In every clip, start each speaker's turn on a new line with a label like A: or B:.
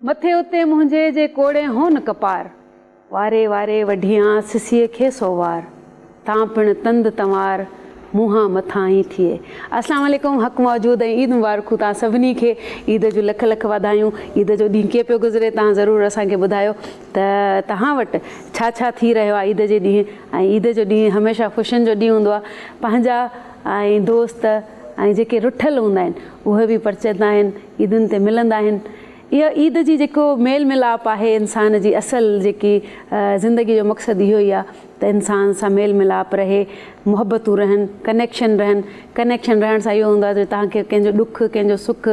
A: मथे उते मुंहिंजे जे कोड़े हो न कपार, वारे वारे वढियां सिसीअ खे सोवार, तां पिण तंद तंवार मुंहां मथां ई थिए। अस्सलाम वालेकुम, हक़ मौजूद ऐं ईद मुबारकूं तव्हां सभिनी खे। ईद जो लख लख वाधायूं। ईद जो ॾींहुं कीअं पियो गुज़रे तव्हां ज़रूरु असांखे ॿुधायो त तव्हां वटि छा छा थी रहियो आहे ईद जे ॾींहुं। ऐं ईद जो ॾींहुं हमेशह ख़ुशियुनि जो ॾींहुं हूंदो आहे। पंहिंजा ऐं दोस्त ऐं जेके रुठल हूंदा आहिनि उहे बि परचंदा आहिनि, ईदुनि ते मिलंदा आहिनि। इहा ईद जी जेको मेल मिलाप आहे, इंसान जी असल जेकी ज़िंदगी जो मक़सदु इहो ई आहे त इंसान सां मेल मिलाप रहे, मुहबतूं रहनि, कनेक्शन रहनि। कनेक्शन रहण सां इहो हूंदो आहे त तव्हांखे कंहिंजो ॾुखु, कंहिंजो सुखु,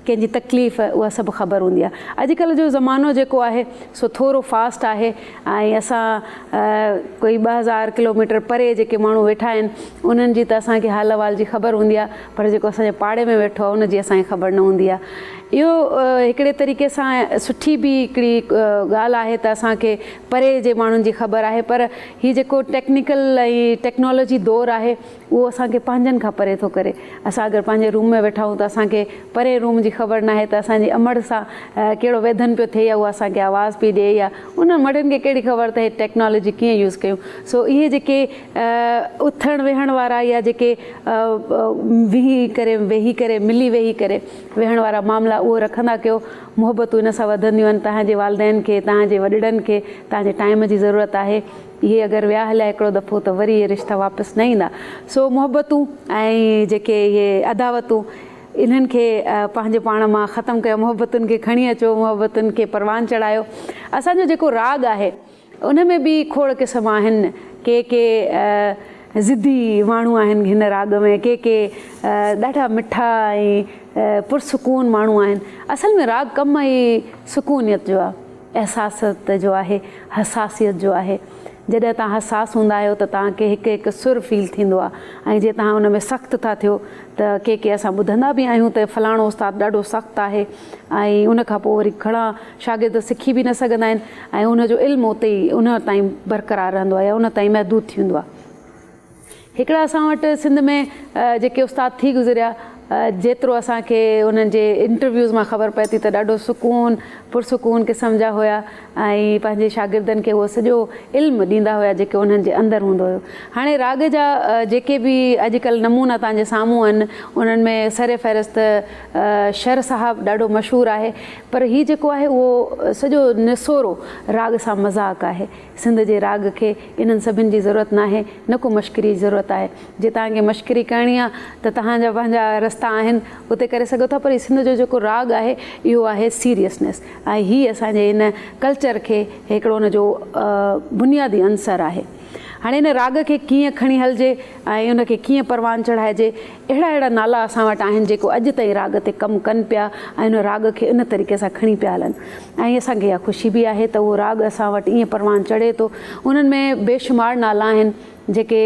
A: कंहिंजी तकलीफ़ उहा सभु ख़बर हूंदी आहे। अॼुकल्ह जो ज़मानो जेको आहे सो थोरो फास्ट आहे ऐं असां कोई 2000 किलोमीटर परे जेके माण्हू वेठा आहिनि उन्हनि जी त असांखे हाल अहिवाल जी ख़बर हूंदी आहे, पर जेको असांजे पाड़े में वेठो आहे उनजी असांखे ख़बर न हूंदी आहे। इहो हिकिड़े तरीक़े सां सुठी बि हिकिड़ी ॻाल्हि आहे त असांखे परे जे माण्हुनि जी ख़बर आहे, पर हीउ जेको टेक्निकल ऐं टेक्नोलॉजी दौरु आहे उहो असांखे पंहिंजनि खां परे थो करे। असां अगरि पंहिंजे रूम में वेठा आहियूं त असांखे परे रूम जी ख़बर न आहे त असांजी अमड़ सां कहिड़ो वेधन पियो थिए या उहा असांखे आवाज़ पई ॾिए, या उन मड़ियुनि खे कहिड़ी ख़बर त हे टेक्नोलॉजी कीअं यूज़ कयूं। सो इहे जेके उथण वेहण वारा या जेके वेही करे मिली वेही करे वेहण वारा मामला उहो रखंदा कयो। मुहबतूं इन सां वधंदियूं आहिनि। तव्हांजे वालदेन खे, तव्हांजे वॾड़नि खे तव्हांजे टाइम जी ज़रूरत आहे। इहे अगरि विया हलिया हिकिड़ो दफ़ो त वरी इहे रिश्ता वापसि न ईंदा। सो मुहबतूं ऐं जेके इहे अदावतूं इन्हनि खे पंहिंजे पाण मां ख़तमु कयो। मुहबतुनि खे खणी अचो, मुहबतुनि खे परवान चढ़ायो। असांजो जेको राग आहे उन में बि खोड़ क़िस्म आहिनि। के ज़िदी माण्हू आहिनि हिन राग में, के ॾाढा मिठा ऐं पुरसुकून माण्हू आहिनि। असल में राग कम ई सुकूनियत जो आहे, एहसासियत जो आहे, हसासियत जो आहे। जॾहिं तव्हां हसास हूंदा आहियो त तव्हांखे हिकु हिकु सुर फील थींदो आहे। ऐं जे तव्हां हुन में सख़्तु था थियो त के असां ॿुधंदा बि आहियूं त फलाणो उस्तादु ॾाढो सख़्तु आहे, ऐं उन खां पोइ वरी घणा शागिर्द सिखी बि न सघंदा आहिनि ऐं उनजो इल्मु उते ई उन ताईं बरक़रार रहंदो आहे या उन ताईं महदूद थींदो आहे। हिकिड़ा असां वटि सिंध में जेके उस्ताद थी गुज़रिया, जेतिरो असांखे उन्हनि जे इंटरव्यूज़ मां ख़बर पए थी त ॾाढो सुकून पुरसुकून क़िस्म जा हुया ऐं पंहिंजे शागिर्दनि खे उहो सॼो इल्मु ॾींदा हुया जेके उन्हनि जे अंदरि हूंदो हुयो। हाणे राग जा जेके बि अॼुकल्ह नमूना तव्हांजे साम्हूं आहिनि उन्हनि में सर फ़हिरिस्त शर साहब ॾाढो मशहूरु आहे, पर हीउ जेको आहे उहो सॼो निसोरो राग सां मज़ाक़ आहे। सिंध जे राग खे इन्हनि सभिनि जी ज़रूरत न आहे, न को मश्करी जी ज़रूरत आहे। जे तव्हांखे मश्करी करणी आहे त तव्हांजा पंहिंजा रस्ता आहिनि, उते करे सघो था, पर सिंध जो जेको राग आहे इहो आहे सीरियसनेस ऐं हीअ असांजे इन कल्चर खे हिकिड़ो उनजो बुनियादी अंसर आहे। हाणे इन राग खे कीअं खणी हलिजे ऐं उनखे कीअं परवान चढ़ाइजे, अहिड़ा नाला असां वटि आहिनि जेको अॼु ताईं राग ते कमु कनि पिया ऐं उन राग खे इन तरीक़े सां खणी पिया हलनि। ऐं असांखे इहा ख़ुशी बि आहे त उहो राग असां वटि ईअं परवान चढ़े थो। उन्हनि में बेशुमार नाला आहिनि जेके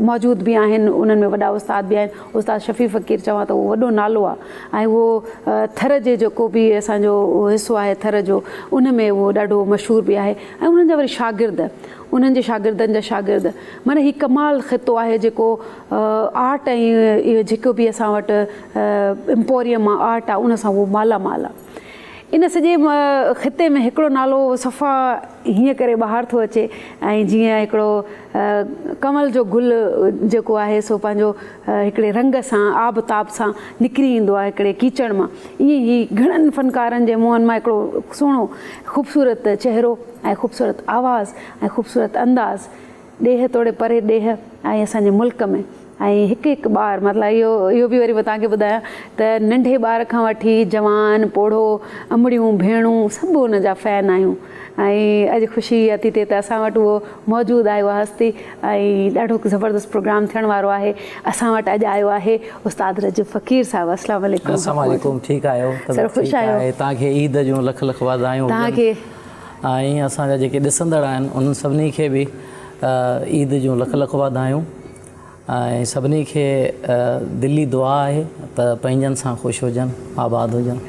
A: मौजूदु बि आहिनि। उन्हनि में वॾा उस्ताद बि आहिनि। उस्ताद शफ़ी फ़क़ीर चवां त उहो वॾो नालो आहे ऐं उहो थर जे जेको बि असांजो हिसो आहे थर जो, उन में उहो ॾाढो मशहूरु बि आहे। ऐं उन्हनि जा वरी शागिर्द, उन्हनि जे शागिर्दनि जा शागिर्द, माना हीउ कमाल ख़ितो आहे जेको आर्ट ऐं इहो जेको बि असां वटि एम्पोरियम आहे, आर्ट आहे, उन सां उहो मालामाल आहे। इन सॼे ख़िते में हिकिड़ो नालो सफ़ा हीअं करे ॿाहिरि थो अचे ऐं जीअं हिकिड़ो कमल जो गुल जेको आहे सो पंहिंजो हिकिड़े रंग सां आबताब सां निकिरी ईंदो आहे हिकिड़े कीचड़ मां, ईअं ई घणनि फ़नकारनि जे मुंहनि मां हिकिड़ो सुहिणो ख़ूबसूरत चहिरो ऐं ख़ूबसूरत आवाज़ ऐं ख़ूबसूरत अंदाज़, ॾेह तोड़े परे ॾेह ऐं असांजे मुल्क में ऐं हिकु हिकु ॿार, मतिलबु इहो बि वरी मां तव्हांखे ॿुधायां त नंढे ॿार खां वठी जवान पोढ़ो अमड़ियूं भेणूं सभु हुन जा फ़ैन आहियूं। ऐं अॼु ख़ुशी इहा थी थिए त असां वटि उहो मौजूदु आहे, उहा हस्ती, ऐं ॾाढो ज़बरदस्त प्रोग्राम थियण वारो आहे। असां वटि अॼु आयो आहे उस्ताद रजब फ़क़ीर साहिबु। अस्सलाम वालेकुम।
B: अस्सलाम वालेकुम। ठीकु आहियो?
A: सर ख़ुशि आहियो?
B: तव्हांखे ईद जूं लख लख वाधायूं
A: तव्हांखे।
B: ऐं असांजा जेके ॾिसंदड़ आहिनि उन्हनि सभिनी खे बि ईद जूं लख लख वाधायूं। ऐं सभिनी खे दिली दुआ आहे त पंहिंजनि सां ख़ुशि हुजनि, आबाद हुजनि।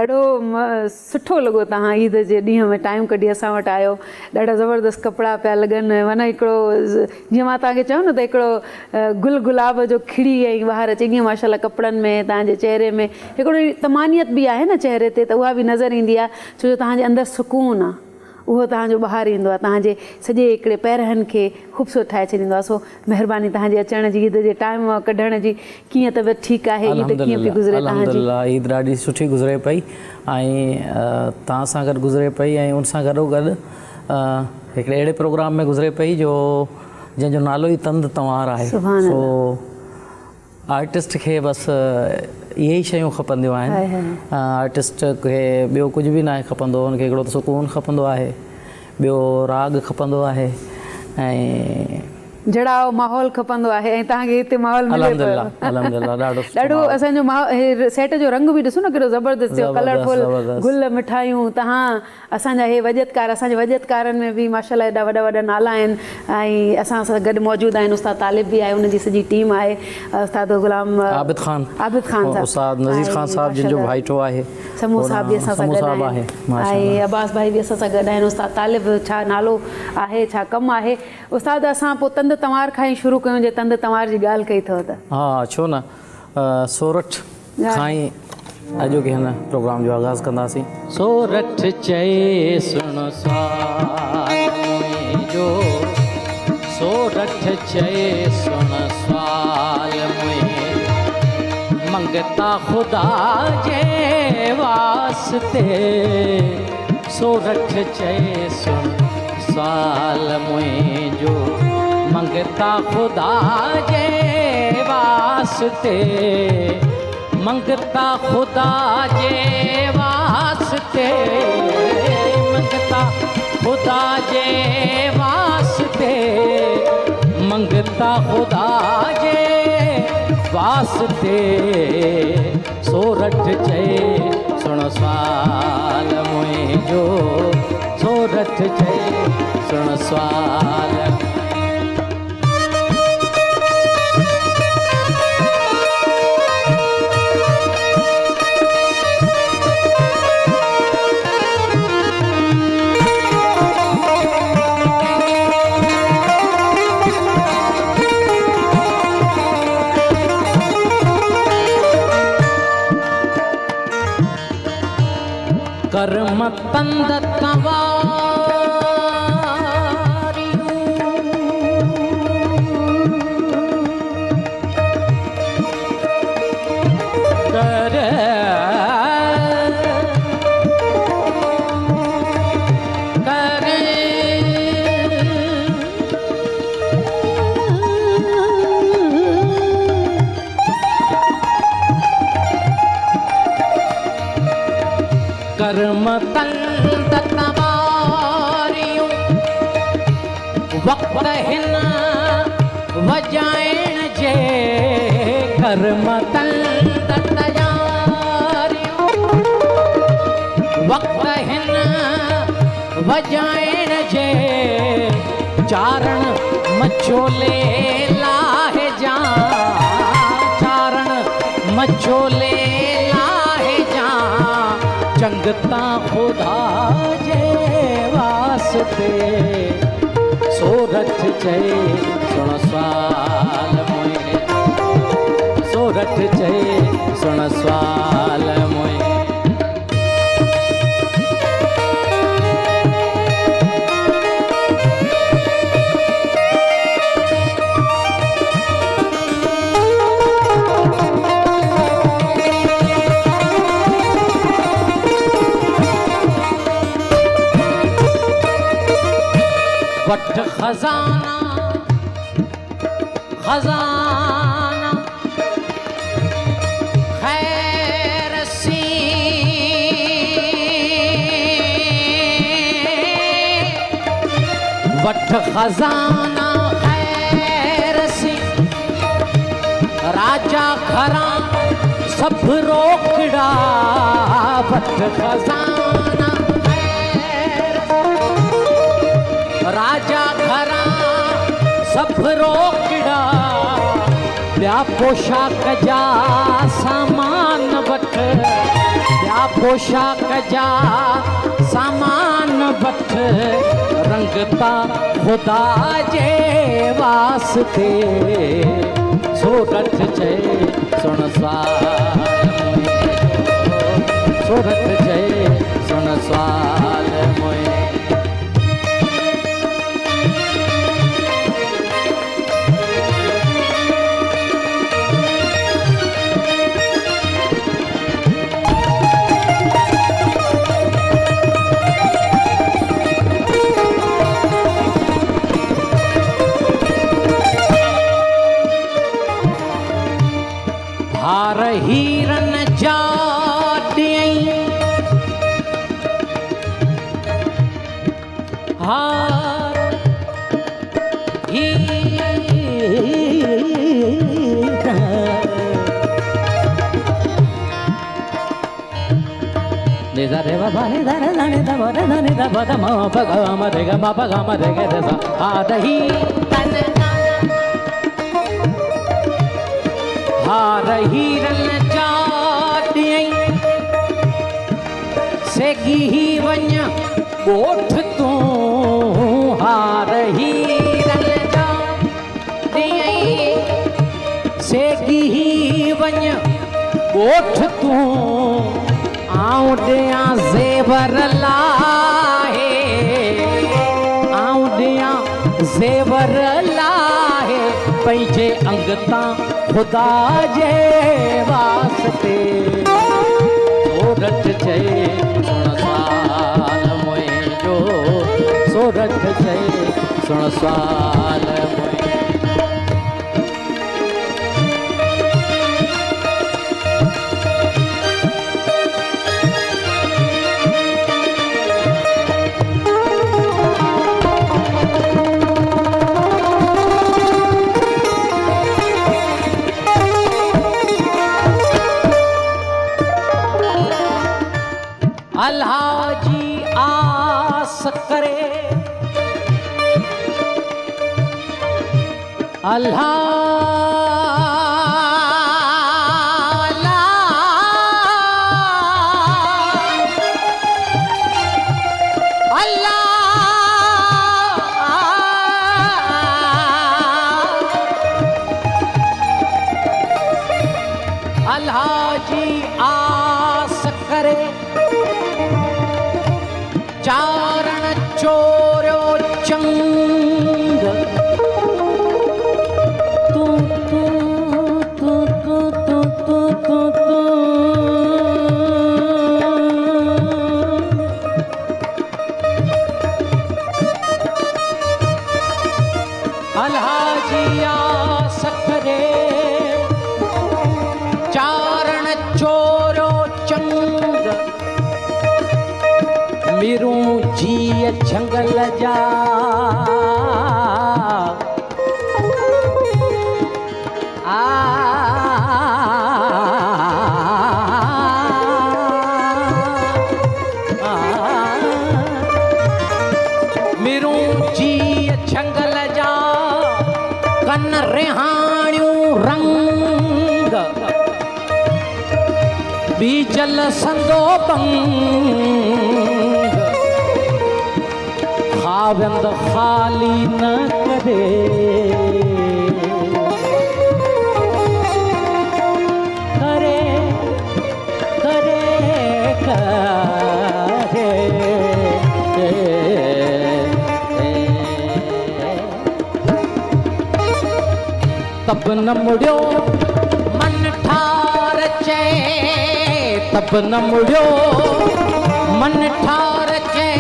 A: ॾाढो सुठो लॻो तव्हां ईद जे ॾींहं में टाइम कढी असां वटि आयो। ॾाढा ज़बरदस्त कपिड़ा पिया लॻनि, माना हिकिड़ो जीअं मां तव्हांखे चयो न त हिकिड़ो गुल गुलाब जो खिड़ी ऐं ॿाहिरि अचे ईअं माशाल्लाह कपिड़नि में तव्हांजे चहिरे में हिकिड़ी तमानियत बि आहे न चहिरे ते, त उहा बि नज़र ईंदी आहे, छो जो तव्हांजे अंदरि सुकून आहे उहो तव्हांजो ॿाहिरि ईंदो आहे, तव्हांजे सॼे हिकिड़े पहिरनि खे ख़ूबसूरत ठाहे छॾींदो आहे। सो महिरबानी तव्हांजे अचण जी, ईद जे टाइम कढण जी। कीअं तबियत ठीकु आहे? ईद कीअं पई गुज़रे तव्हांजी?
B: अल्हम्दुलिल्लाह ईद ॾाढी सुठी गुज़रे पई ऐं तव्हां सां गॾु गुज़रे पई ऐं उन सां गॾोगॾु हिकिड़े अहिड़े प्रोग्राम में गुज़रे पई जो जंहिंजो नालो ई तंद तंवार आहे। सो आर्टिस्ट खे बसि इहे ई शयूं खपंदियूं आहिनि। आर्टिस्ट खे ॿियो कुझु बि न आहे खपंदो, हुनखे हिकिड़ो त सुकून खपंदो आहे, ॿियो राग खपंदो आहे ऐं
A: जड़ाओ माहौल खपंदो आहे। ऐं तव्हांखे हिते माहौल मिले पियो। ॾाढो असांजो सेट जो रंग बि ॾिसो न केॾो ज़बरदस्त थियो, कलरफुल गुल मिठाइयूं। तव्हां असांजा हे वजतकार, असांजे वजतकारनि में बि माशाल्लाह एॾा वॾा वॾा नाला आहिनि ऐं असां सां गॾु मौजूदु आहिनि। उस्ताद तालिब बि आहे, उनजी सॼी टीम आहे, उस्ताद गुलाम आबिद खान साहब,
B: उस्ताद नज़ीर खान साहब जिनजो भाइटो आहे,
A: समूह साहब बि असां सां गॾु आहिनि ऐं अब्बास भाई बि असां सां गॾु आहिनि। उस्ताद तालिब छा नालो आहे, छा कमु आहे? उस्ताद असां पोइ तंद तंवार खां ई शुरू कयूं, जे तंद तंवार जी ॻाल्हि कई अथव त? हा,
B: छो न, सोरठ खां ई अॼु के हिन प्रोग्राम जो आगाज़ कंदासीं। सोरठ चए सुण जो, सोरठ चए सुण सवाल मंगता खुदा जे वास्ते, सोरठ चए सुण सवाल मुंहिंजो मंगता खुदा जे वास्ते, मंगता खुदा जे वास्ते, मंगता खुदा जे वास्ते, मंगता खुदा जे वास्ते, सोरठ चए सुण सवाल मुंहिंजो, सोरठ चए सुण सवाल। कर्म तंद तवारियूं, कर कर्म तंद तवारियूं, वक्त हिन वजाइण जे, कर्म तंद तवारियूं, वक्त हिन वजाइण जे, चारण मचोले लाहे जा, चारण मचोले चंगता खुदा जे वास्ते, सोरठ चए सुण सवाल मुंहिंजो, सोरठ चए सुण सवाल मुंहिंजो। वठ खजाना खजाना खैर सी, वठ खजाना खैर सी, राजा खरा सब रोकड़ा, वठ खजाना राजा घरा सब रोकड़ा, पोशाक जा सामान वठ, ॿिया पोशाक जा सामान वठ, रंगता ख़ुदा जे वास्ते, सोरठ चए सुण साल मुंहिंजो, सोरठ चए सुण साल मुंहिंजो। हार हीरन जा ॾियईं, हार निदा रे बाबा निदा रे दाने दा बरे दाने दा बदा मा पगा मा रे गा मा पगा मा रे गे रे सा हार ही हार हीरन जा ॾियईं, सेगी ही वञ ॻोठ तूं, हार हीरन जा ॾियईं, सेगी ही वञ ॻोठ तूं, आऊं ॾियां ज़ेवर लाहे, आऊं ॾियां ज़ेवर लाहे, पंहिंजे अंग तां ख़ुदा जे वास्ते, सोरठ चए सुण साल मुंहिंजो, सोरठ चए सुण साल मुंहिंजो। अल्लाह जी आस करे, अल्लाह अल्लाह जी आस करे, चारण चोरियो चंग, तू तू तू तू तू तू तू तू, अल्लाह जी आस करे, चारण चोरियो चंग, मीरूं जीअ झंगल जा, मीरूं जीअ झंगल जा, कन रिहाणियूं रंग, बीजल संदो बंग, खावंद खाली न करे, करे करे करे, तब न मुड़ियो मन ठार चए, तब न मुड़ियो मन ठार चए,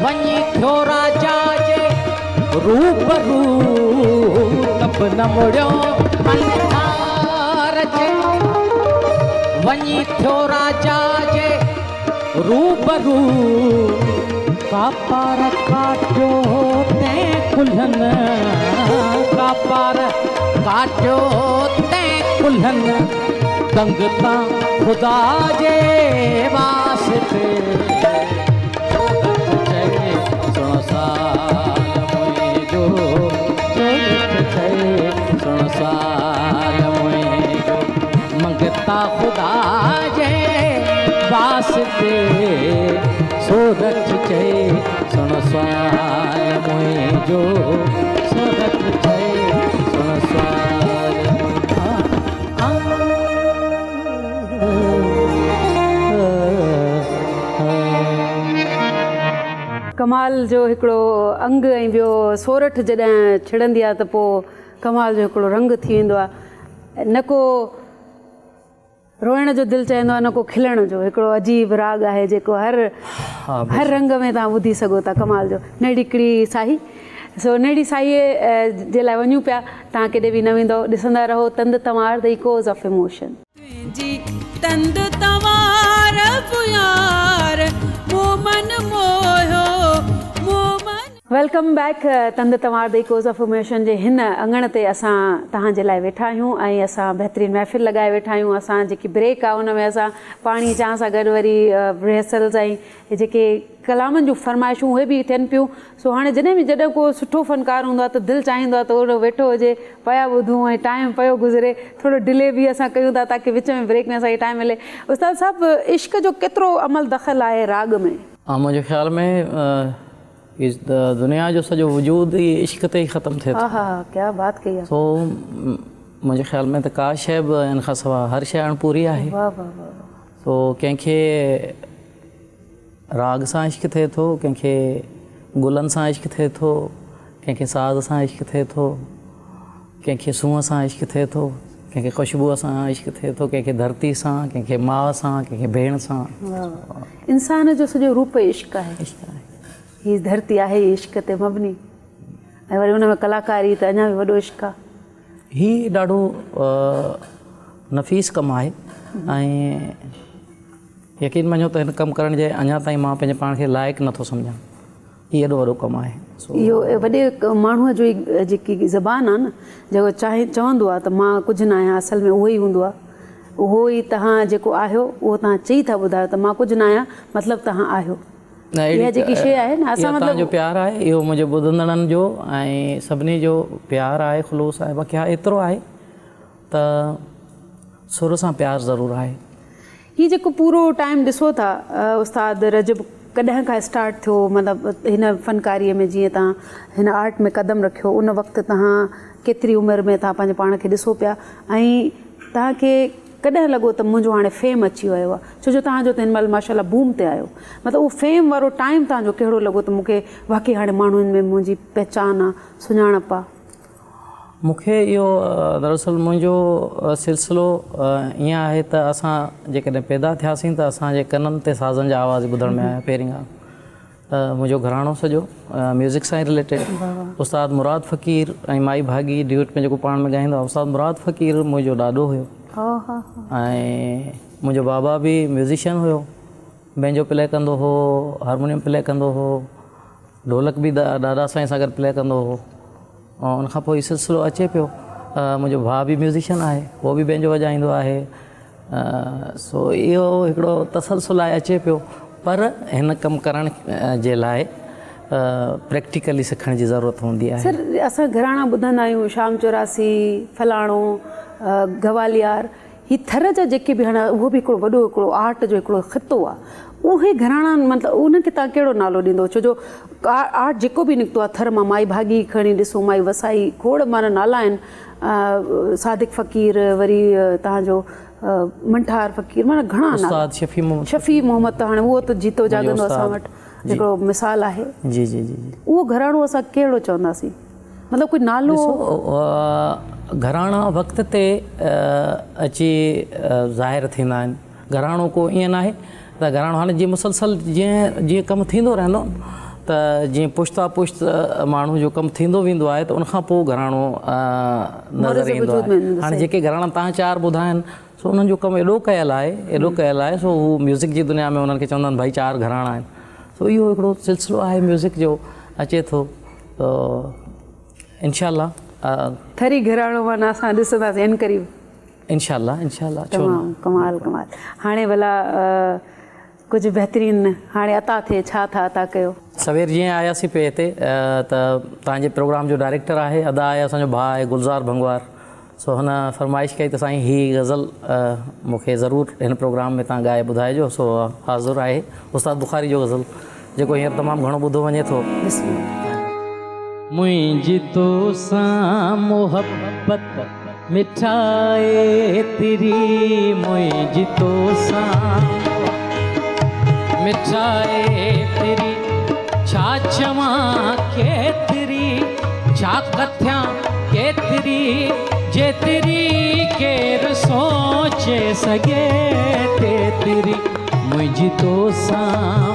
B: वञी थियो राजा जे रूबरू, तब न मुड़ियो मन ठार चए, वञी थियो राजा जे रूबरू, कापार काटियो तैं कुल्हनि, कापार काटियो तैं कुल्हनि, दंग तां ख़ुदा जे वास्ते, सोरठ चए सुण साल मुंहिंजो, सोरठ चए सुण साल सोरठ चए सुन स्वाल मुंहिंजो सोरठ चए सुन स्वाल
A: कमाल जो हिकिड़ो अंग ऐं ॿियो सोरठ जॾहिं छिड़ंदी आहे त पोइ कमाल जो हिकिड़ो रंग थी वेंदो आहे। न को रोइण जो दिलि चाहींदो आहे न को खिलण जो। हिकिड़ो अजीब राग आहे जेको हर रंग में तव्हां ॿुधी सघो था कमाल जो। नेड़िकड़ी साही सो नेड़ी साईअ जे लाइ वञूं पिया। तव्हां केॾे बि न वेंदो, ॾिसंदा रहो तंद तवार द इकोज़ ऑफ इमोशन। तंद तवार पुयार मोमन मोयो मोमन। वेलकम बैक तंद तवार द इकोज़ ऑफ इमोशन जे हिन अंगण ते असां तव्हांजे लाइ वेठा आहियूं ऐं असां बहितरीनु महफ़िल लॻाए वेठा आहियूं। असां जेकी ब्रेक आहे उन में असां पाणी चांहि सां गॾु वरी रिहर्सल्स ऐं जेके कलामनि जूं फरमाइशूं उहे बि थियनि पियूं। सो हाणे जॾहिं को सुठो फ़नकार हूंदो आहे त दिलि चाहींदो आहे त ओॾो वेठो हुजे, पिया ॿुधूं ऐं टाइम पियो गुज़रे। थोरो डिले बि असां कयूं था ताकी विच में ब्रेक में असांखे टाइम मिले। उस्ताद साहिबु इश्क जो केतिरो अमल दख़ल आहे राग में?
B: मुंहिंजे ख़्याल में इस दुनिया जो सॼो वजूद ई इश्क ते ई ख़तमु थिए थो।
A: हा क्या बात कई आहे।
B: सो मुंहिंजे ख़्याल में त का शइ बि इन खां सवाइ हर शइ अणपूरी आहे।
A: वाह वाह वाह।
B: सो कंहिंखे राग सां इश्क थिए थो, कंहिंखे गुलनि सां इश्क थिए थो, कंहिंखे साज़ सां इश्क थिए थो, कंहिंखे सूंहं सां इश्क थिए थो, कंहिंखे ख़ुशबूअ सां इश्क थिए थो, कंहिंखे धरती सां, कंहिंखे माउ सां, कंहिंखे भेण सां।
A: इंसान जो सॼो रूप इश्क आहे।
B: इश्क आहे।
A: हीअ धरती आहे इश्क ते मबनी ऐं वरी हुन में कलाकारी त अञा बि वॾो इश्क आहे।
B: हीउ ॾाढो नफ़ीस कमु आहे ऐं यकीन मञो त हिन कमु करण जे अञा ताईं मां पंहिंजे पाण खे लाइक़ु नथो सम्झां। हीउ एॾो वॾो कमु आहे।
A: इहो वॾे माण्हूअ जो ई जेकी ज़बान आहे न, जेको चवंदो आहे त मां कुझु न आहियां, असल में उहो ई हूंदो आहे। उहो ई तव्हां जेको आहियो उहो तव्हां चई था ॿुधायो त मां कुझु न आहियां, मतिलबु तव्हां आहियो। इहा जेकी शइ आहे न, असां
B: तव्हांजो प्यारु आहे, इहो मुंहिंजे ॿुधंदड़नि जो ऐं सभिनी जो प्यारु आहे, ख़ुलूस आहे। बाक़ी हा एतिरो आहे त सुर सां प्यारु ज़रूरु आहे।
A: हीउ जेको पूरो टाइम ॾिसो था उस्ताद रजब, कॾहिं खां स्टार्ट थियो मतिलबु हिन फ़नकारीअ में, जीअं तव्हां हिन आर्ट में क़दम रखियो उन वक़्तु तव्हां केतिरी उमिरि में तव्हां पंहिंजे पाण खे ॾिसो पिया ऐं तव्हांखे कॾहिं लॻो त मुंहिंजो हाणे फेम अची वियो आहे? छो जो तव्हांजो त हिन महिल माशाल्लाह बूम ते आयो, मतिलबु उहो फेम वारो टाइम तव्हांजो कहिड़ो लॻो त मूंखे वाक़ई हाणे माण्हुनि में मुंहिंजी पहचान आहे, सुञाणप आहे?
B: मूंखे इहो दरअसल मुंहिंजो सिलसिलो ईअं आहे त असां जेकॾहिं पैदा थियासीं त असांजे कननि ते साज़नि जा आवाज़ ॿुधण में आया। पहिरीं खां मुंहिंजो घराणो सॼो म्यूज़िक सां ई रिलेटेड। उस्ताद मुराद फ़क़ीर ऐं माई भागी ड्यूट में जेको पाण में ॻाईंदो आहे, उस्ताद मुराद फ़क़ीर मुंहिंजो ॾाॾो हुयो ऐं मुंहिंजो बाबा बि म्यूज़िशियन हुयो, बैंजो प्ले कंदो हो, हारमोनियम प्ले कंदो हो, ढोलक बि ॾाॾा साईं सां गॾु प्ले कंदो हो। ऐं उनखां पोइ इहो सिलसिलो अचे पियो। मुंहिंजो भाउ बि म्यूज़िशियन आहे, उहो बि बैंजो वॼाईंदो आहे। सो इहो हिकिड़ो तसलसल आहे, अचे पियो। पर हिन कमु करण जे लाइ प्रैक्टिकली सिखण जी ज़रूरत हूंदी आहे।
A: सर असां घराणा ॿुधंदा आहियूं, शाम 84, फलाणो, गवालियार, ही थर जा जेके बि हाणे उहो बि हिकिड़ो वॾो हिकिड़ो आर्ट जो हिकिड़ो ख़ितो आहे। उहे घराणा मतिलबु उनखे तव्हां कहिड़ो नालो ॾींदो? छो जो आर्ट जेको बि निकितो आहे थर मां, माई भागी खणी ॾिसो, माई वसाई, खोड़ माना नाला आहिनि, सादिक फ़क़ीर, वरी तव्हांजो मंठार फ़क़ीर, माना घणा नाला। शफ़ी मोहम्मद त हाणे उहो त जीतो जाॻंदो असां वटि हिकिड़ो मिसाल आहे।
B: जी जी जी।
A: उहो घराणो असां कहिड़ो चवंदासीं? मतिलबु कोई नालो?
B: घराणा वक़्त ते अची ज़ाहिर थींदा आहिनि। घराणो को ईअं न आहे त घराणो हाणे जीअं मुसलसल जीअं कमु थींदो रहंदो त जीअं पुश्ता पुश्त माण्हू जो कमु थींदो वेंदो आहे त उनखां पोइ घराणो नज़र ईंदो आहे। हाणे जेके घराणा तव्हां चारि ॿुधाइनि सो उन्हनि जो कमु एॾो कयल आहे सो हू म्यूज़िक जी दुनिया में उन्हनि खे चवंदा आहिनि भाई चारि घराणा आहिनि। सो इहो हिकिड़ो सिलसिलो आहे म्यूज़िक जो अचे थो। त इंशाअल्लाह
A: थरी घराणो माना असां ॾिसंदासीं इन करीब
B: इंशाअल्लाह।
A: तमामु कमाल कमाल। हाणे भला कुझु बहितरीनु हाणे अता थिए, छा था अता कयो?
B: सवेर जीअं आयासीं पे हिते त तव्हांजे प्रोग्राम जो डायरेक्टर आहे, अदा आहे असांजो भाउ आहे गुलज़ार भंगवार। सो हुन फरमाइश कई त साईं ही गज़ल मूंखे ज़रूरु हिन प्रोग्राम में तव्हां ॻाए ॿुधाइजो। सो हाज़ुर आहे उस्ताद बुखारी जो गज़ल जेको हींअर तमामु घणो ॿुधो वञे थो।
C: मुंहिंजी तोसां मोहब्बत मिठाए तेरी, मुंहिंजी तोसां मिठाए तेरी, छा चवां केतिरी, छा कथियां केतिरी, जेतिरी केरु सोचे सघे तेतिरी, मुंहिंजी तोसां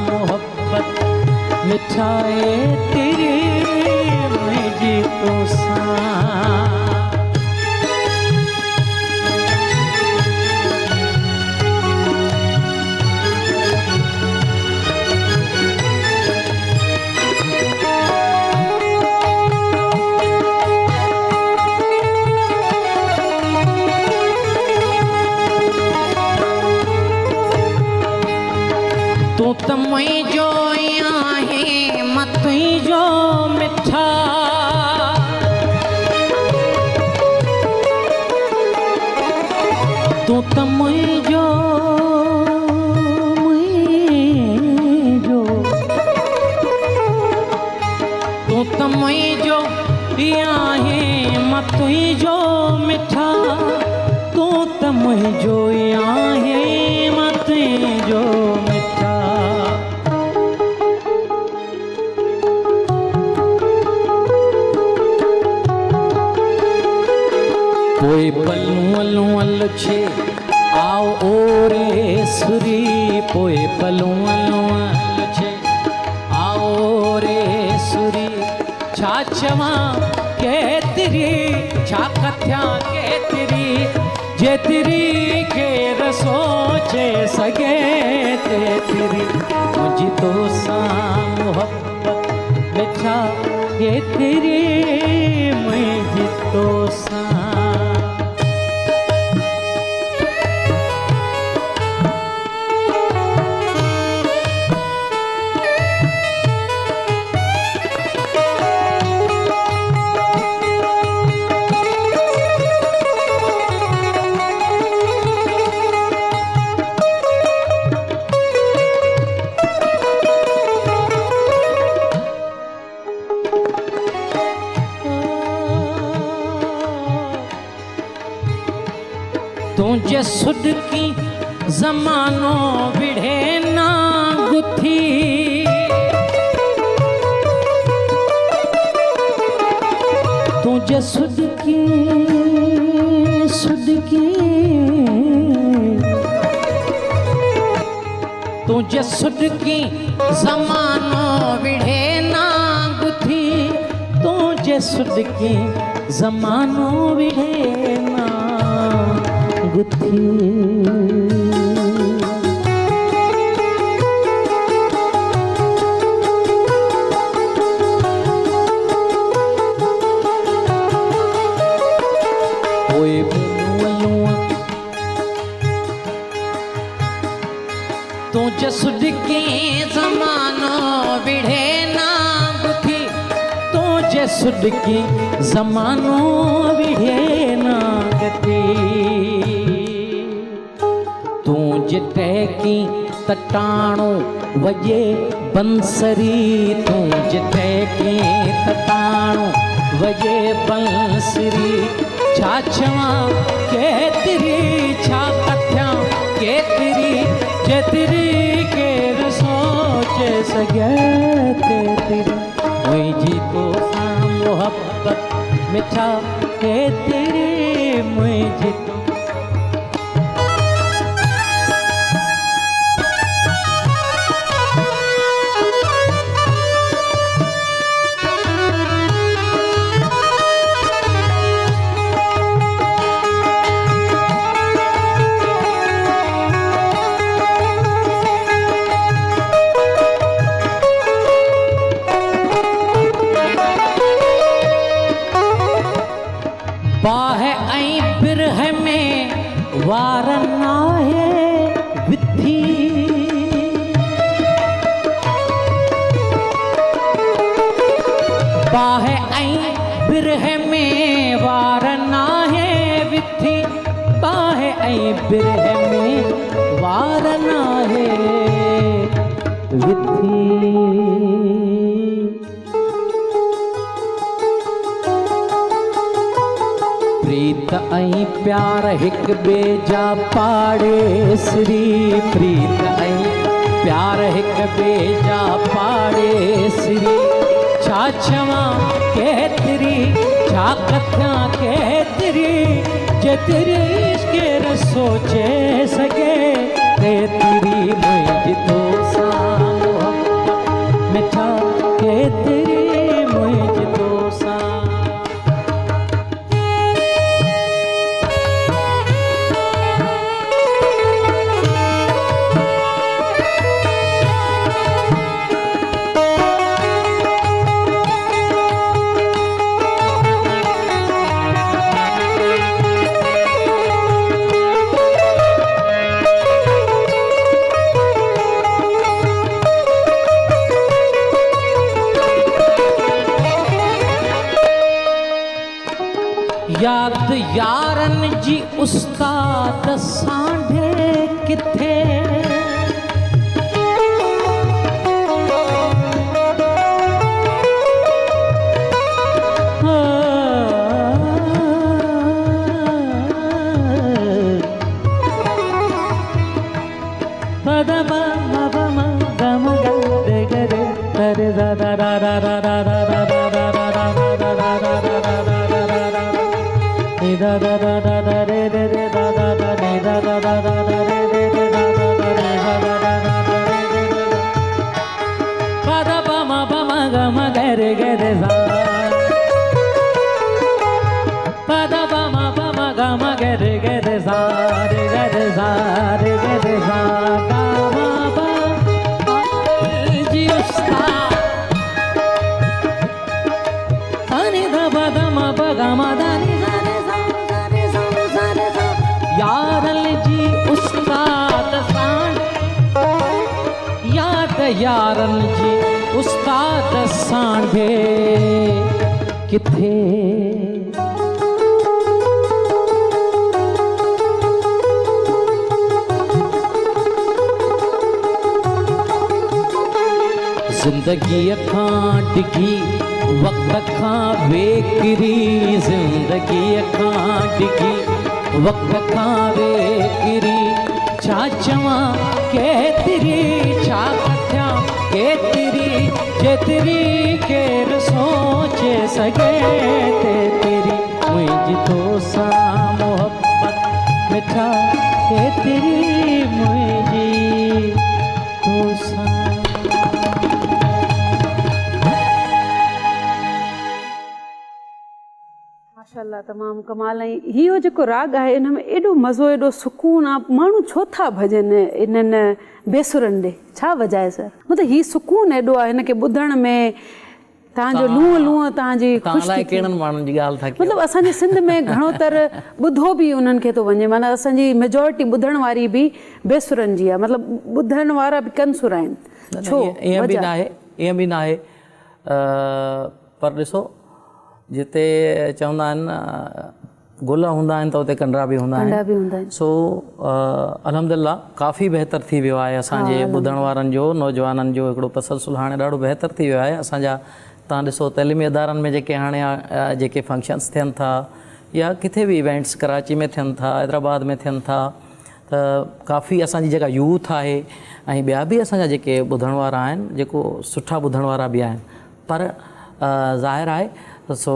C: मोहब्बत मिठाए तेरी, मुंहिंजी तोसां। तूं त मुंहिंजो आहे मथुई जो मिठा, तूं त मुंहिंजो तूं त मुंहिंजो आहे मथुई जो मिठा, तूं त मुंहिंजो आहे मथुई जो मिठा। पोइ पलूं अल छे आओ ओरे सुरी, पोइ पलूं अल छे आओ ओरे सुरी, छा चवां केतिरी, छा कथियां केतिरी, जेतिरी केरु सोचे सघे तेतिरी, मुंहिंजी तोसां मोहब्बत मिठा केतिरी, मुंहिंजी तोसां। तुझे सुडकी ज़मानो विढ़े ना गुथी, तुझे सुडकी तुझे सुडकी ज़मानो विढ़े ना गुथी, तुझे सुडकी ज़मानो विढ़े ना गुथी। पोइ तुझे सुडकी ज़मानो विढ़े ना गुथी, तुझे सुडकी ज़मानो विढ़े ना गुथी, तुझे टहकी तटाणो वजे बंसरी, तुझे टहकी तटाणो वजे बंसरी, छा चवां केतिरी, छा कथियां केतिरी, जेतिरी केरु सोचे सघे तेतिरी, मुंहिंजी तोसां मोहब्बत मिठा केतिरी, मुंहिंजी बाह ऐं बिरह में ऐं बिरह में वार नाहे विधी। प्रीत ऐं प्यार हिक ॿिए जा पाड़े श्री, प्रीत ऐं प्यार हिक ॿिए जा पाड़े श्री। छा चवां केतिरी छा कथां केतिरी, जेतिरी केरु सोचे सघे तेतिरी मुंहिंजी तोसां मोहब्बत मिठा केतिरी मुंहिंजी तोसां। याद यारन जी उस्ताद सांढे किथे, यारन जी उस्ताद सांढे किथे। ज़िंदगीअ खां डिघी वक़्त खां बेकिरी, ज़िंदगीअ खां डिघी वक़्त खां बेकिरी। छा चवां केतिरी छा कथां केतिरी, जेतिरी केरु सोचे सघे तेतिरी मुंहिंजी तोसां मोहब्बत मिठा केतिरी मुंहिंजी तोसां।
A: माशाल्लाह तमामु कमाल। ऐं इहो जेको राग आहे इन में एॾो मज़ो एॾो सुकून आहे, माण्हू छो था भॼनि इन्हनि बेसुरनि ॾे, छा वजह आहे सर? मतिलबु हीउ सुकून एॾो आहे हिनखे ॿुधण में, तव्हांजो लूंहं लूंहं तव्हांजी ख़ुशि
B: कहिड़नि माण्हुनि जी ॻाल्हि था कयो।
A: मतिलबु असांजे सिंध में घणो तर ॿुधो बि उन्हनि खे थो वञे, माना असांजी मेजॉरिटी ॿुधण वारी बि बेसुरनि जी आहे, मतिलबु ॿुधण वारा बि कंसुर आहिनि। छो?
B: ईअं बि न आहे, ईअं बि न आहे, पर ॾिसो जिते चवंदा आहिनि गुल हूंदा आहिनि त उते कंडरा बि हूंदा आहिनि। सो अल्हम्दुलिल्लाह काफ़ी बहितर थी वियो आहे असांजे ॿुधण वारनि जो, नौजवाननि जो हिकिड़ो तसलसल हाणे ॾाढो बहितर थी वियो आहे। असांजा तव्हां ॾिसो तइलीमी इदारनि में जेके हाणे जेके फंक्शन्स थियनि था या किथे बि इवेंट्स कराची में थियनि था, हैदराबाद में थियनि था, त काफ़ी असांजी जेका यूथ आहे ऐं ॿिया बि असांजा जेके ॿुधण वारा आहिनि, जेको सुठा ॿुधण वारा बि आहिनि, पर ज़ाहिर आहे सो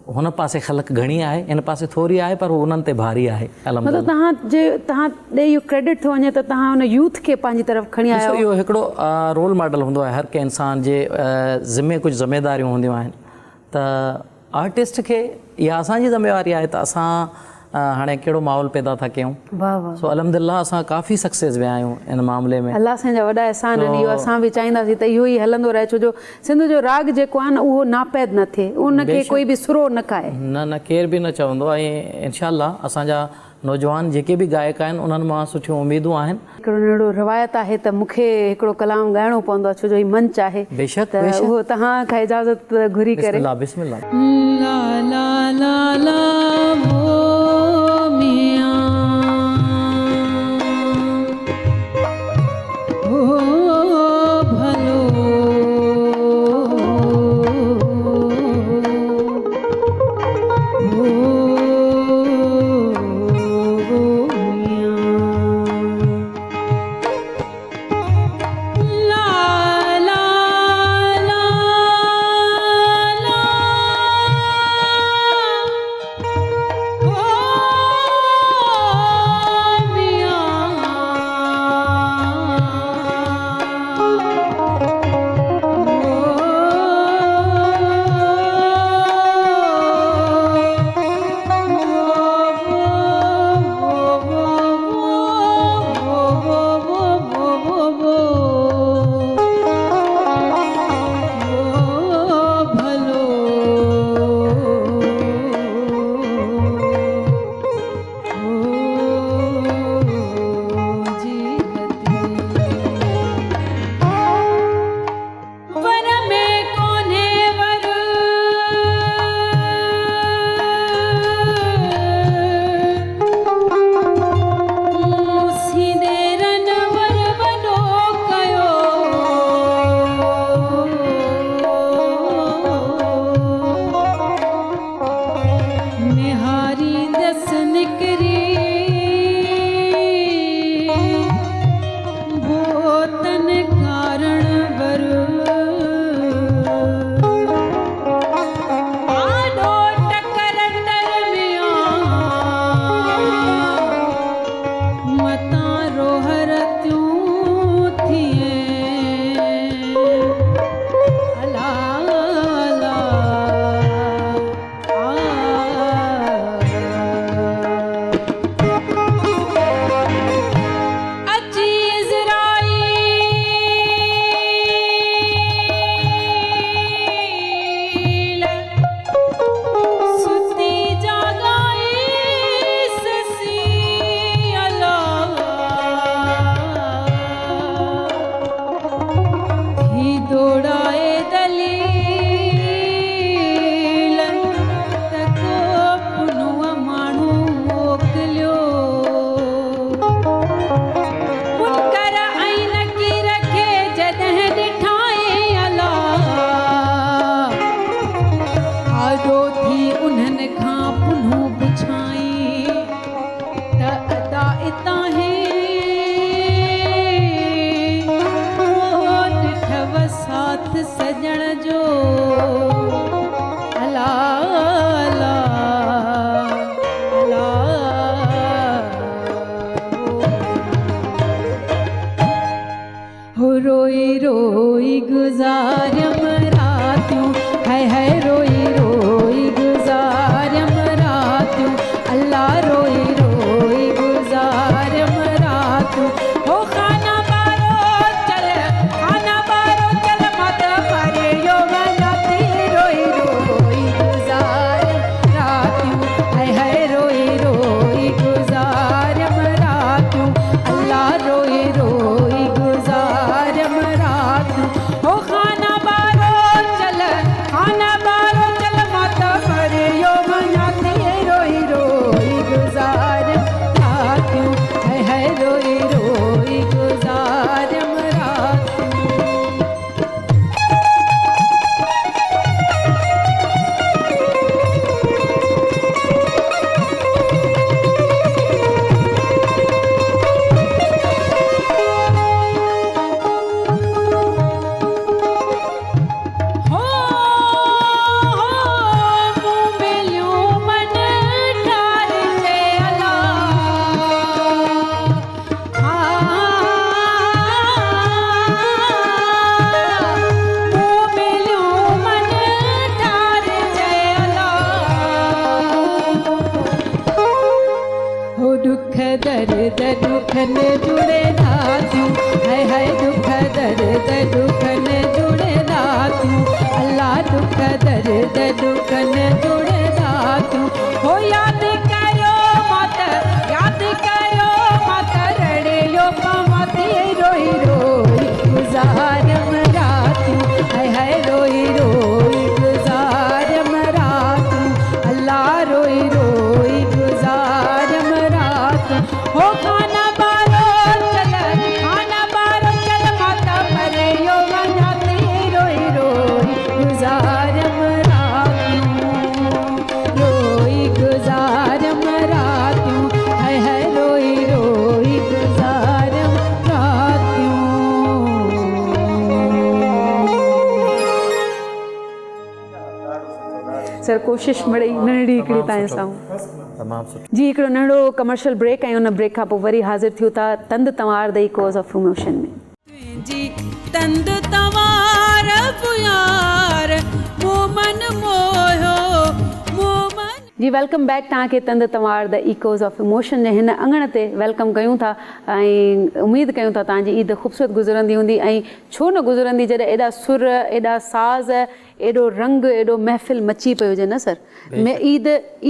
B: हुन पासे ख़लक़ घणी आहे, इन पासे थोरी आहे, पर उन्हनि ते भारी आहे।
A: मतिलबु तव्हां ॾे इहो क्रेडिट थो वञे त तव्हां हुन यूथ खे पंहिंजी तरफ़ खणी आया।
B: इहो हिकिड़ो रोल मॉडल हूंदो आहे, हर कंहिं इंसान जे ज़िमे कुझु ज़िमेदारियूं हूंदियूं आहिनि, त आर्टिस्ट खे इहा असांजी ज़िमेवारी आहे त असां हाणे कहिड़ो माहौल पैदा था कयूं। सो अल्हम्दुलिल्लाह असां काफ़ी सक्सेस विया आहियूं इन मामले में।
A: अलाह असांजा वॾा एहसान आहिनि, इहो असां बि चाहींदासीं त इहो ई हलंदो रहे, छो जो सिंध जो राग जेको आहे न उहो नापैद न थिए, उनखे कोई बि सुरो न खाए।
B: न केर बि न चवंदो, ऐं इंशाअल्लाह असांजा नौजवान जेके बि गायक आहिनि उन्हनि मां सुठियूं उमेदूं आहिनि। हिकिड़ो नंढो रिवायत आहे त मूंखे हिकिड़ो कलाम ॻाइणो पवंदो आहे, छो जो ही मंच आहे। बेशक
A: उहो तव्हां खां इजाज़त घुरी करे।
B: बिस्मिल्लाह।
A: ला ला ला ला
C: साथ सजण जो अला अला अला हो रोई रोई गुजारम रातियों है रोई रोई गुजारम रातियों अल्लाह रोई रोई गुजारम रातियों हो खाना बारो चल मत परे यो बनाती रोई रोई गुजारम रातियों है रोई रोई गुजारम रातियों अल्लाह रोई रोई गुजारम रातियों हो खाना बारो चल मत परे यो बनाती रोई रोई गुजारम रातियों है रोई रोई गुजारम रातियों हो मिलियो मन ठार से अला मिलियो मन ठार से अला हो दुख दर्द दुखन जुड़े नातियूं है दुख दर्द दुखन जुड़े नातियूं अल्लाह दुख दर्द दुखन जुड़े नातियूं हो याद करो मत रड़ियो पवती रोई रोई गुजारम रातियूं है रोई रोई गुजारम रातियूं अल्लाह रोई रोई गुजारम रातियूं हो खाना बारो चल मत परे यो बनाती रोई रोई गुजारम रातियूं रोई गुजारम रातियूं है रोई रोई गुजारम रातियूं
A: सर कोशिश मिड़ई नंढड़ी हिकिड़ी तव्हां सां
B: तमामु सुठो
A: जी हिकिड़ो नंढड़ो कमर्शियल ब्रेक ऐं उन ब्रेक खां पोइ वरी हाज़िर थियूं था तंद तवार द इकोज़ ऑफ इमोशन में
C: जी तंद तवार पुयार मोमन मोयो मोमन
A: जी वेलकम बैक तव्हांखे तंद तवार द इकोज़ ऑफ इमोशन जे हिन अङण ते वेलकम कयूं था ऐं उमेदु कयूं था तव्हांजी ईद ख़ूबसूरत गुज़रंदी हूंदी ऐं छो न गुज़रंदी जॾहिं एॾा सुर एॾा साज़ एॾो रंग एॾो महफ़िल मची पियो हुजे न सर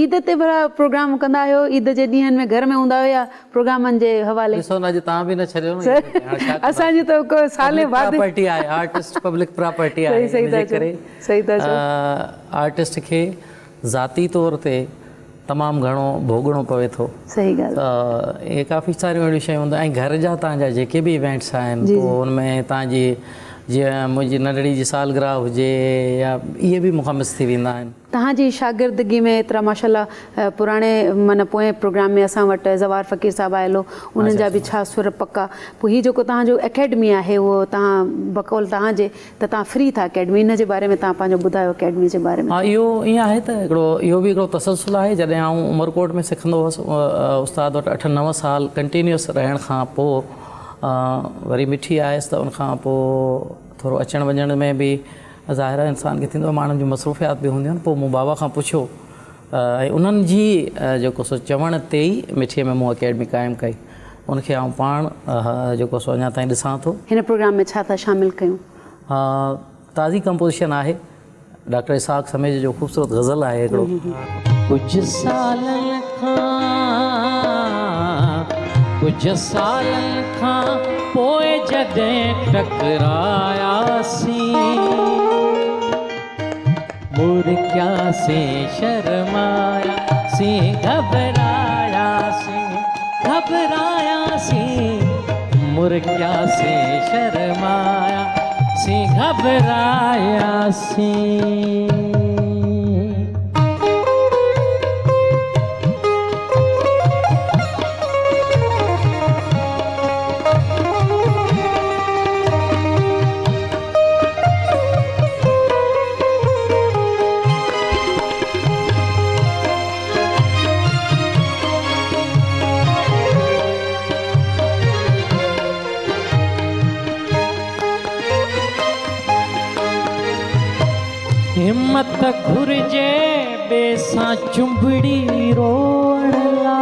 A: ईद ते भला प्रोग्राम कंदा आहियो ईद जे ॾींहंनि में घर में हूंदा आहियो या प्रोग्रामनि जे हवाले
B: ॾिसो न अॼु तव्हां बि न छॾियो न
A: असांजी त को साले बाद
B: प्रॉपर्टी आहे आर्टिस्ट पब्लिक प्रॉपर्टी आहे
A: सही था
B: इनजे
A: चओ
B: करे
A: सही था चओ
B: आर्टिस्ट खे ज़ाती तौर ते तमामु घणो भोगणो पवे थो
A: सही ॻाल्हि
B: त इहे काफ़ी सारियूं अहिड़ियूं शयूं हूंदियूं ऐं घर जा तव्हांजा जेके बि इवेंट्स आहिनि पोइ हुनमें तव्हांजी जीअं मुंहिंजी नंढड़ी जी सालगिरह हुजे या इहे बि मूंखां मिस थी वेंदा आहिनि
A: तव्हांजी शागिर्दगी में एतिरा माशाल्लाह पुराणे माना पोएं प्रोग्राम में असां वटि ज़वार फ़क़ीर साहिबु आयलो उन्हनि जा बि छा सुर पका पोइ हीअ जेको तव्हांजो अकेडमी आहे उहो तव्हां बकौल तव्हांजे त तव्हां फ्री था अकेडमी इन जे बारे में तव्हां पंहिंजो ॿुधायो अकेडमी जे बारे में
B: हा इहो ईअं आहे त हिकिड़ो इहो बि हिकिड़ो तसलसल आहे जॾहिं आउं उमरकोट में सिखंदो हुअसि उस्ताद वटि 8-9 साल कंटिन्यूअस रहण खां पोइ वरी मिठी आयसि त उनखां पोइ थोरो अचण वञण में बि ज़ाहिर इंसान खे थींदो आहे माण्हुनि जूं मसरूफ़ियात बि हूंदियूं आहिनि पोइ मूं बाबा खां पुछियो ऐं उन्हनि जी जेको सो चवण ते ई मिठीअ में मूं अकेडमी क़ाइमु कई उनखे आउं पाण जेको सो अञा ताईं ॾिसां थो
A: हिन प्रोग्राम में छा था शामिलु कयूं
B: ताज़ी कंपोज़िशन आहे डॉक्टर इसाक़ समेज जो ख़ूबसूरत गज़ल आहे हिकिड़ो
C: कुछ सालन खां पोइ जॾहिं टकरायासीं मुर्कियासीं शर्मायासीं घबरायासीं मुर्कियासीं शर्मायासीं घबरायासीं हिम्मत घुर्जे बेसां चुंबड़ी रोण ला।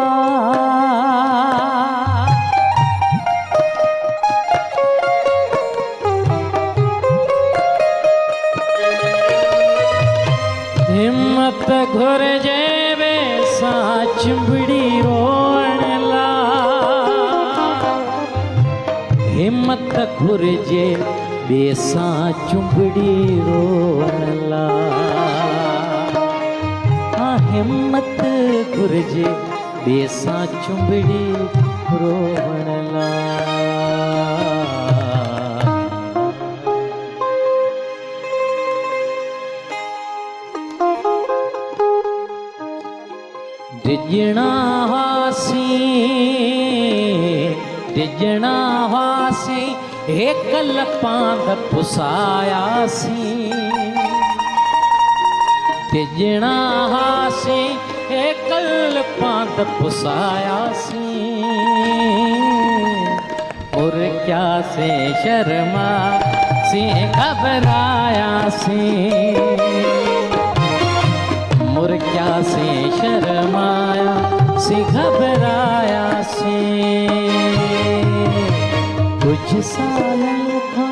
C: हिम्मत घुर्जे बेसां चुंबड़ी रोण ला। हिम्मत घुर्जे बेसां चुंबड़ी रोण ला। हाँ हिम्मत घुर्जे बेसां चुंबड़ी रोण ला। डिजणा वासी हेकल पांद पुसायासी। डिजणा वासी हेकल पांद पुसायासी। और क्या से शर्मा से घबरायासी। मुर्ग्या से शर्माया से घबराया से। कुछ साल था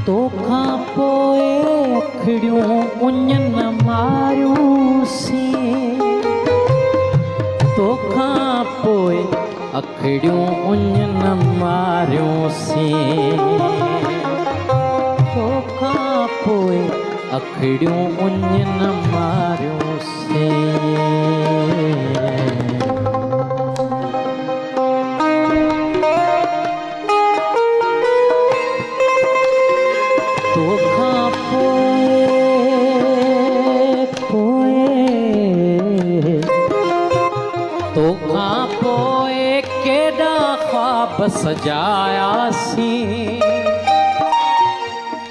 C: तोखां पोए अखड़ियूं उञन मारियूं सी। तोखां पोए अखड़ियूं उञन मारियूं सी। तोखां पोए अखड़ियूं उञन मारियूं सी। तोखां पोए केॾा ख्वाब सजायासी।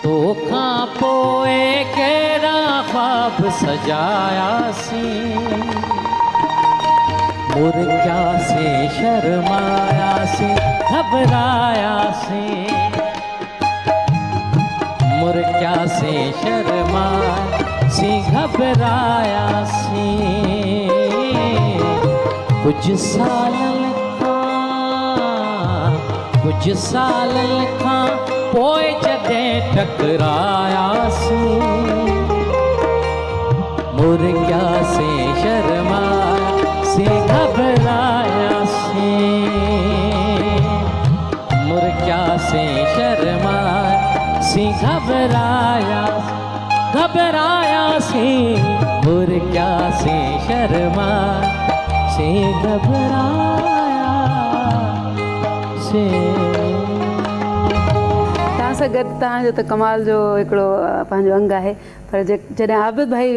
C: तोखां पोए केॾा ख्वाब सजायासी। मुर्ग्या से शर्मायासी घबरायासी। मुर्ग्या से शर्मायासी घबरायासी। कुछ साल खां पोइ जॾहिं टकरायासी। मुर्ग्या से शर्मायासी घबरायासी। मुर्ग्या से शर्मायासी घबरायासी। मुर्ग्या से शर्मायासी घबरायासी।
A: तव्हां सां गॾु तव्हांजो त कमाल जो हिकिड़ो पंहिंजो अंग आहे। पर जॾहिं आबिद भाई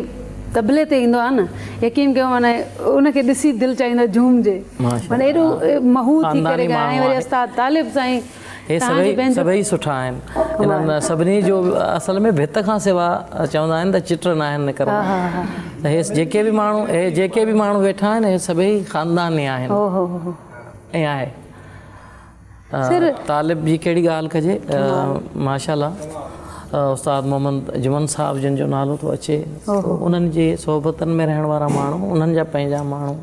A: तबले ते ईंदो आहे न, यकीन कयो माना उनखे ॾिसी दिलि चाहींदो झूमजे। माना एॾो महूर थी करे ॻाए। वरी उस्ताद तालिब साईं
B: हे सभई सुठा आहिनि। इन्हनि सभिनी जो असल में भित खां सिवा चवंदा आहिनि त चिट न आहिनि निकिरंदा। त हे जेके बि माण्हू वेठा आहिनि हे सभई ख़ानदानी आहिनि। ईअं आहे। तालिब जी कहिड़ी ॻाल्हि कजे, माशाल्लाह उस्ताद मोहम्मद जुमन साहब जिन जो नालो थो अचे, उन्हनि जे सोबतनि में रहण वारा माण्हू, उन्हनि जा पंहिंजा माण्हू,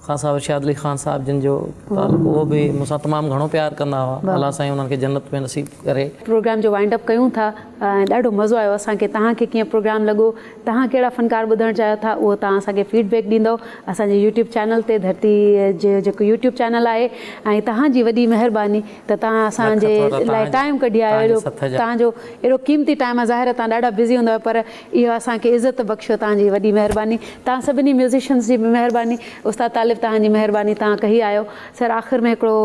B: ख़ासि इरशाद अली ख़ान साहब जिन जो उहो बि मूंसां तमामु घणो प्यारु कंदा हुआ। अलाह साईं उन्हनि खे जन्नत में नसीब करे।
A: प्रोग्राम जो वाइंड अप कयूं था ऐं ॾाढो मज़ो आयो असांखे। तव्हांखे कीअं प्रोग्राम लॻो, तव्हां कहिड़ा फ़नकार ॿुधणु चाहियो था, उहो तव्हां असांखे फीडबैक ॾींदव असांजे यूट्यूब चैनल ते, धरती जे जेको यूट्यूब चैनल आहे। ऐं तव्हांजी वॾी महिरबानी त तव्हां असांजे लाइ टाइम कढी आयो। तव्हांजो एॾो क़ीमती टाइम आहे। ज़ाहिर तव्हां ॾाढा बिज़ी हूंदव, पर इहो असांखे इज़त बख़्शियो, तव्हांजी वॾी महिरबानी। तव्हां सभिनी म्यूज़िशियन्स जी बि महिरबानी। उस्ताद तालिब ग़ालिब तव्हांजी महिरबानी तव्हां कही आयो सर आख़िर में हिकिड़ो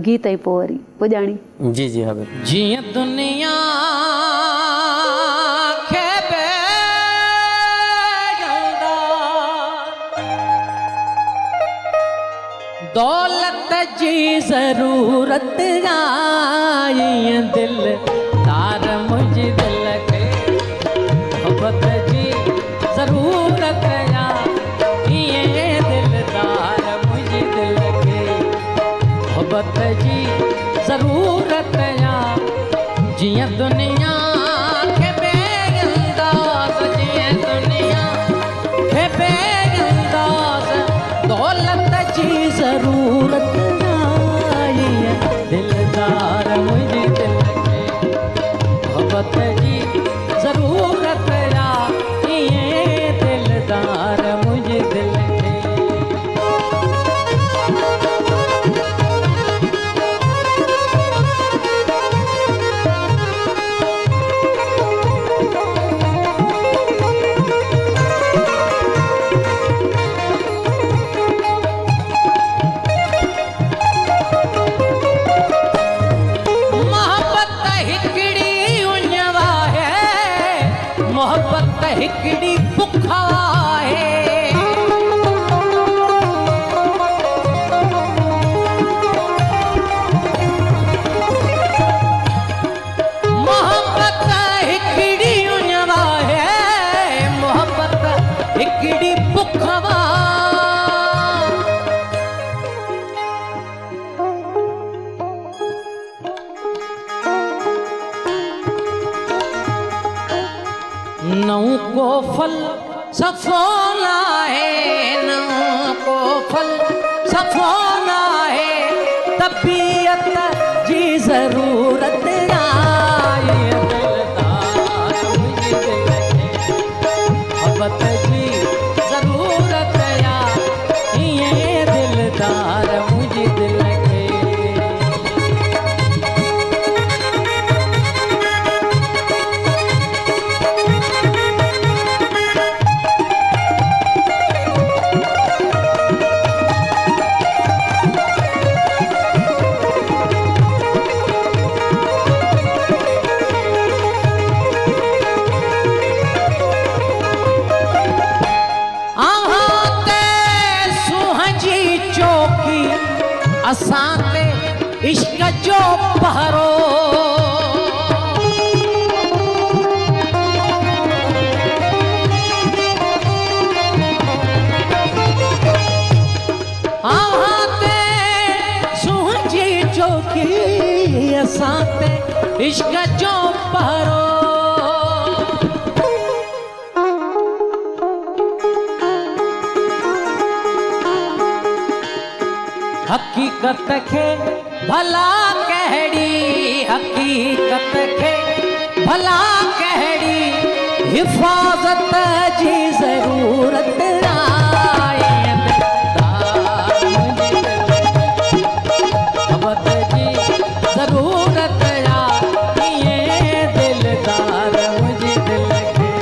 A: गीत ऐं पोइ वरी पुॼाणी
B: जी जी हाँ बिल्कुल
C: जियां दुनिया खे बेगंदा दौलत जी ज़रूरत आई दिल तार मुझे दिल के मोहब्बत जी ज़रूरत या ये दिलदार मुझे दिल के मोहब्बत जी ज़रूरत या जियां दुनिया के बेअंदाज़ जियां दुनिया के बेअंदाज़ दौलत जी ज़रूरत आई दिलदार मुझे दिल के मोहब्बत जी ज़रूरत या ये दिलदार मुझे दिल के मोहब्बत हिकड़ी बुखा है मोहब्बत हिकड़ी उन्वा है मोहब्बत हिकड़ी बुखवा नौ को फल सफोना है नौ को फल सफोना है तबीयत जी ज़रूरत आई दिलदार मुझे दिल के मोहब्बत जी ज़रूरत या ये दिलदार मुझे दिल के असां ते इश्क जो पहरो आहां ते सुंहिंजी चौकी असां ते इश्क जो पहरो हकीकत खे भला कहड़ी हकीकत खे भला कहड़ी हिफाजत जी ज़रूरत आई दिलदार मुझे दिल के मोहब्बत जी ज़रूरत या ये दिलदार मुझे दिल के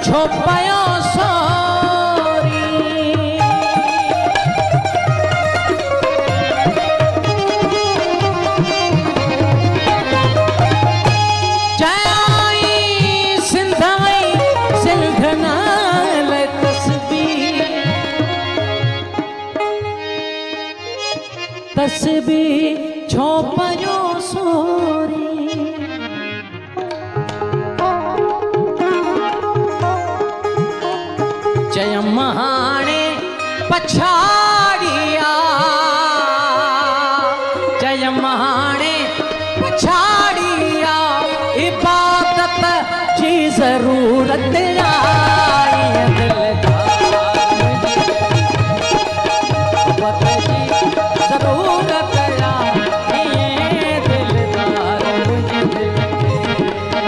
C: छोपायो सोरी जाई सिंधवई सिंधना ले तस्बीर छोपायो सोरी महाने पछाड़िया जय महाने ज़रूरत आई दिलदार मोहब्बत जी ज़रूरत आई दिलदार मुझे दिल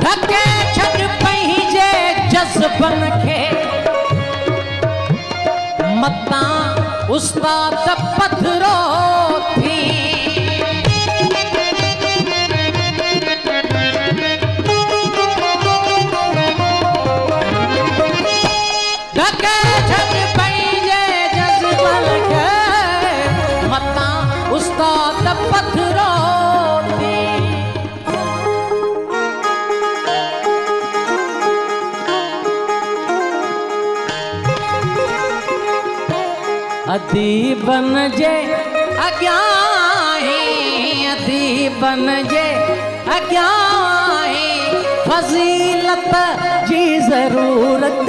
C: ढके छॾ पंहिंजे जज़्बनि खे मतां उस्ताद पथरो थी ढके छॾ पंहिंजे जज़्बनि खे मतां उस्ताद पथरो थी अदीबन जे अॻियां अदीबन जे अॻियां फज़ीलत जी ज़रूरत